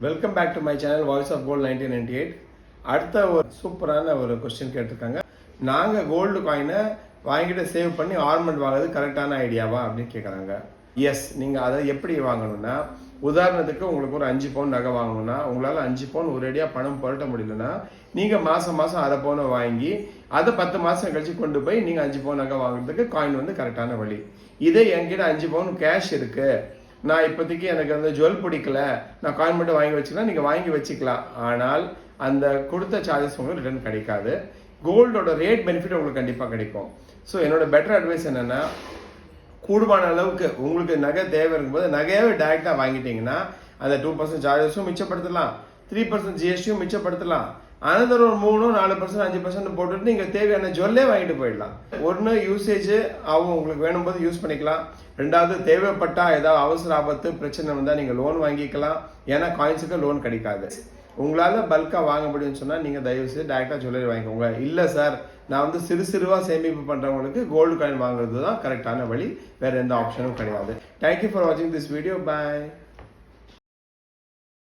Welcome back to my channel voice of gold 1998. அடுத்த ஒரு சூப்பரான ஒரு கொஸ்டின் கேட்டிருக்காங்க. நாங்கள் கோல்டு காயினை வாங்கிட்டு சேவ் பண்ணி ஆர்மெண்ட் வாங்குறது கரெக்டான ஐடியாவா அப்படின்னு கேட்குறாங்க. எஸ், நீங்கள் அதை எப்படி வாங்கணும்னா, உதாரணத்துக்கு உங்களுக்கு ஒரு 5 பவுன் நகை வாங்கணும்னா உங்களால் 5 பவுன் ஒரேடியாக பணம் புரட்ட முடியலன்னா நீங்கள் மாதம் அரை பவுனை வாங்கி அதை 10 மாதம் கழிச்சு கொண்டு போய் நீங்கள் 5 பவுன் நகை வாங்குறதுக்கு காயின் வந்து கரெக்டான வழி. இதே என்கிட்ட 5 பவுன் கேஷ் இருக்குது, நான் இப்போதைக்கு எனக்கு வந்து ஜுவல் பிடிக்கல, நான் காயின் மட்டும் வாங்கி வச்சுக்கலாம், நீங்கள் வாங்கி வச்சுக்கலாம். ஆனால் அந்த கொடுத்த சார்ஜஸ் உங்களுக்கு ரிட்டர்ன் கிடைக்காது. கோல்டோட ரேட் பெனிஃபிட் உங்களுக்கு கண்டிப்பாக கிடைக்கும். ஸோ என்னோட பெட்டர் அட்வைஸ் என்னென்னா, கூடுமான அளவுக்கு உங்களுக்கு நகை தேவை இருக்கும்போது நகையாவே டைரெக்டாக வாங்கிட்டீங்கன்னா அந்த 2% சார்ஜஸும் மிச்சப்படுத்தலாம், 3% ஜிஎஸ்டியும் மிச்சப்படுத்தலாம். அனதர் ஒரு 3-4% 5% போட்டுட்டு நீங்கள் தேவையான ஜுவல்லே வாங்கிட்டு போயிடலாம். ஒன்று யூசேஜ் ஆகும், உங்களுக்கு வேணும் போது யூஸ் பண்ணிக்கலாம். ரெண்டாவது, தேவைப்பட்டா ஏதாவது அவசர ஆபத்து பிரச்சனை வந்தால் நீங்கள் லோன் வாங்கிக்கலாம். ஏன்னா காயின்ஸுக்கு லோன் கிடைக்காது. உங்களால் பல்காக வாங்க முடியும்னு சொன்னால் நீங்கள் தயவுசெய்து டேரெக்டாக ஜுவல்லரி வாங்கிக்கோங்க. இல்லை சார், நான் வந்து சிறுவாக சேமிப்பு பண்ணுறவங்களுக்கு கோல்டு காயின் வாங்குறது தான் கரெக்டான வழி, வேறு எந்த ஆப்ஷனும் கிடையாது. தேங்க்யூ ஃபார் வாட்சிங் திஸ் வீடியோ. பாய்.